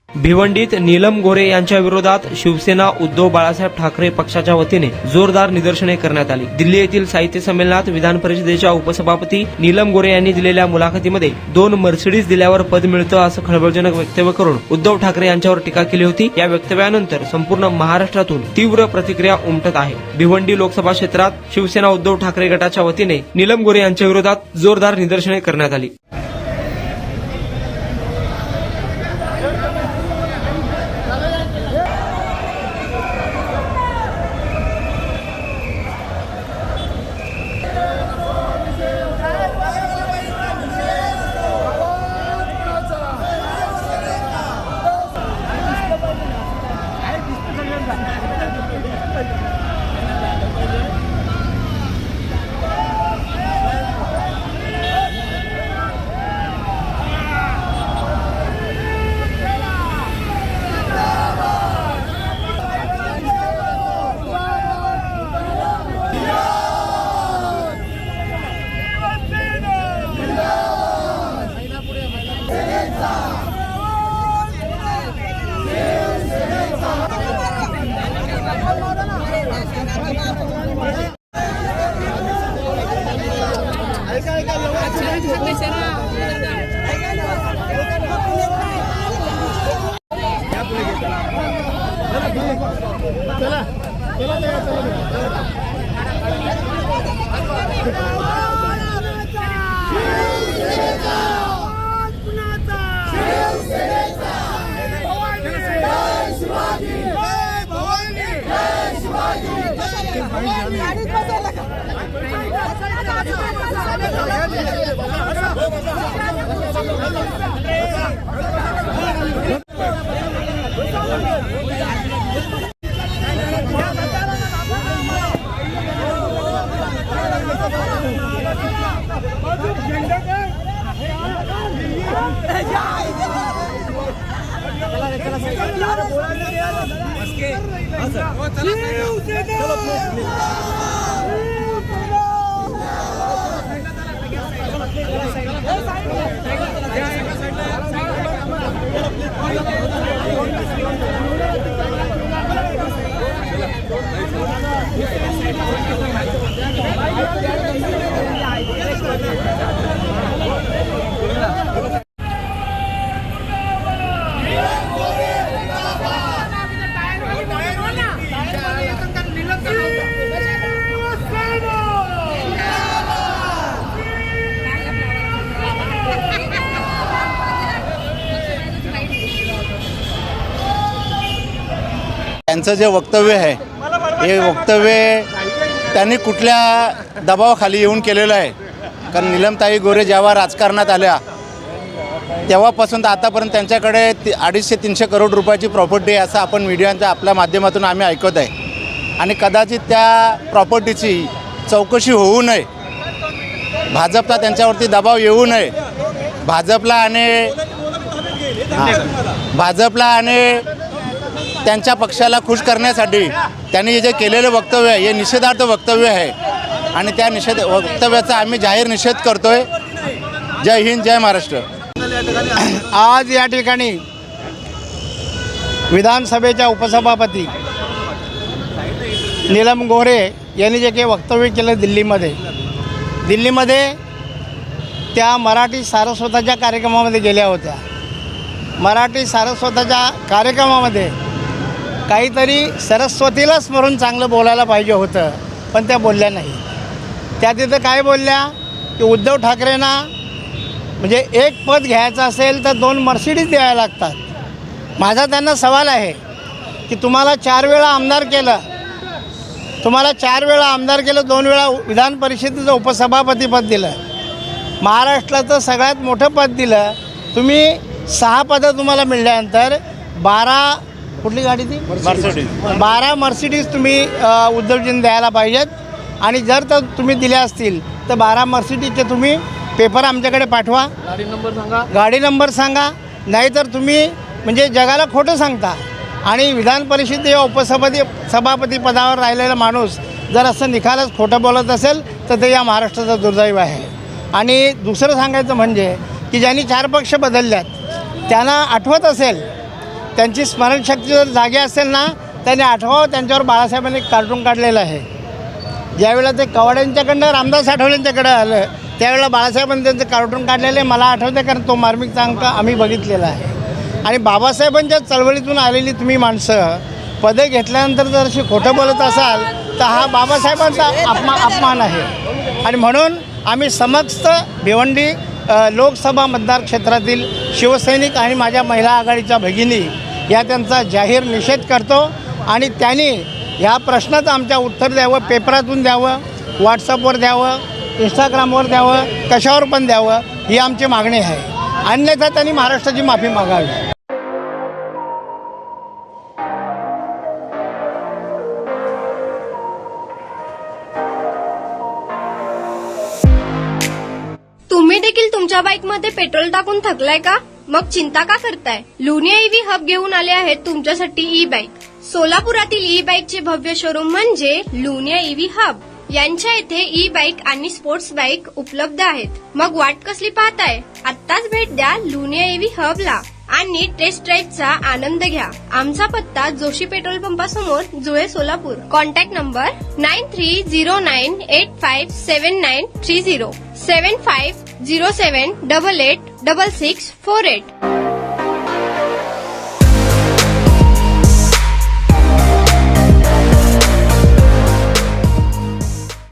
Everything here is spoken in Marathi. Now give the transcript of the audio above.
भिवंडीत नीलम गोरे यांच्या विरोधात शिवसेना उद्धव बाळासाहेब ठाकरे पक्षाच्या वतीने जोरदार निदर्शने करण्यात आली। दिल्ली येथील साहित्य संमेलनात विधान परिषदेच्या उपसभापती नीलम गोरे यांनी दिलेल्या मुलाखतीमध्ये 2 मर्सिडीज दिल्यावर पद मिळतं असं खळबळजनक वक्तव्य करून उद्धव ठाकरे यांच्यावर टीका केली होती। या वक्तव्यानंतर संपूर्ण महाराष्ट्रातून तीव्र प्रतिक्रिया उमटत आहे। भिवंडी लोकसभा क्षेत्रात शिवसेना उद्धव ठाकरे गटाच्या वतीने नीलम गोरे यांच्या विरोधात जोरदार निदर्शने करण्यात आली। त्यांचं जे वक्तव्य आहे हे वक्तव्य त्यांनी कुठल्या दबावाखाली येऊन केलेलं आहे। कारण नीलमताई गोरे जेव्हा राजकारणात आल्या तेव्हापासून तर आतापर्यंत त्यांच्याकडे 250-300 करोड रुपयाची प्रॉपर्टी आहे असं आपण मीडियाच्या आपल्या माध्यमातून आम्ही ऐकत आहे। आणि कदाचित त्या प्रॉपर्टीची चौकशी होऊ नये, भाजपला त्यांच्यावरती दबाव येऊ नये, भाजपला आणि त्यांच्या पक्षाला खुश करण्यासाठी त्यांनी जे केलेलं वक्तव्य आहे हे निषेधार्थ वक्तव्य आहे आणि त्या वक्तव्याचा आम्ही जाहीर निषेध करतोय। जय हिंद, जय महाराष्ट्र। आज या ठिकाणी विधानसभेच्या उपसभापती नीलम गोरे यांनी जे काही वक्तव्य केलं दिल्लीमध्ये त्या मराठी सारस्वताच्या कार्यक्रमामध्ये गेल्या होत्या। मराठी सारस्वताच्या कार्यक्रमामध्ये काहीतरी सरस्वतीला स्मरून चांगलं बोलायला पाहिजे होतं, पण त्या बोलल्या नाही। त्या तिथं काय बोलल्या की उद्धव ठाकरेंना म्हणजे एक पद घ्यायचं असेल तर 2 मर्सिडीज द्यायला लागतात। माझा त्यांना सवाल आहे की तुम्हाला 4 वेळा आमदार केलं, 2 वेळा विधान परिषदेचं उपसभापतीपद दिलं, महाराष्ट्राचं सगळ्यात मोठं पद दिलं, तुम्ही 6 पदं तुम्हाला मिळाल्यानंतर 12 कुठली गाडी ती मर्सिडीज 12 मर्सिडीज तुम्ही उद्धवजींना द्यायला पाहिजेत। आणि जर तर तुम्ही दिल्या असतील तर 12 मर्सिडीजचे तुम्ही पेपर आमच्याकडे पाठवा, गाडी नंबर सांगा, नाहीतर तुम्ही म्हणजे जगाला खोटं सांगता। आणि विधान परिषदेच्या सभापती पदावर राहिलेला माणूस जर असं निखालच खोटं बोलत असेल तर ते या महाराष्ट्राचं दुर्दैव आहे। आणि दुसरं सांगायचं म्हणजे की ज्यांनी 4 पक्ष बदलल्यात त्यांना आठवत असेल त्यांची स्मरणशक्ती जर जागी असेल ना, त्यांनी आठवावं त्यांच्यावर बाळासाहेबांनी एक कार्टून काढलेलं आहे. ज्यावेळेला ते कवाड्यांच्याकडनं रामदास आठवलेंच्याकडं आलं त्यावेळेला बाळासाहेबांनी त्यांचं कार्टून काढलेलं आहे. मला आठवतं कारण तो मार्मिकचा अंक आम्ही बघितलेला आहे. आणि बाबासाहेबांच्या चळवळीतून आलेली तुम्ही माणसं पदं घेतल्यानंतर जर अशी खोटं बोलत असाल तर हा बाबासाहेबांचा अपमान आहे. आणि म्हणून आम्ही समस्त भिवंडी लोकसभा मतदार क्षेत्रातील शिवसैनिक आणि माझ्या महिला आघाडीच्या भगिनी या त्यांचा जाहीर निषेध करतो. आणि त्यांनी ह्या प्रश्नाचं आमच्या उत्तर द्यावं, पेपरातून द्यावं, व्हॉट्सअपवर द्यावं, इंस्टाग्रामवर द्यावं, कशावर पण द्यावं, ही आमची मागणी आहे. अन्यथा त्यांनी महाराष्ट्राची माफी मागावी. तुम्ही देखील तुमच्या बाईकमध्ये पेट्रोल टाकून थकलाय का? मग चिंता का करताय? लुनिया ईव्ही हब घेऊन आले आहेत तुमच्यासाठी ई बाईक. सोलापुरातील ई बाईकचे भव्य शोरूम म्हणजे लुनिया ईव्ही हब. यांच्या येथे ई बाईक आणि स्पोर्ट्स बाईक उपलब्ध आहेत. मग वाट कसली पाहताय? आत्ताच भेट द्या लुनिया ईव्ही हबला आणि टेस्ट ड्राईव्हचा आनंद घ्या. आमचा पत्ता जोशी पेट्रोल पंपासमोर, जुळे, सोलापूर. Contact number 9309857930 7507886648.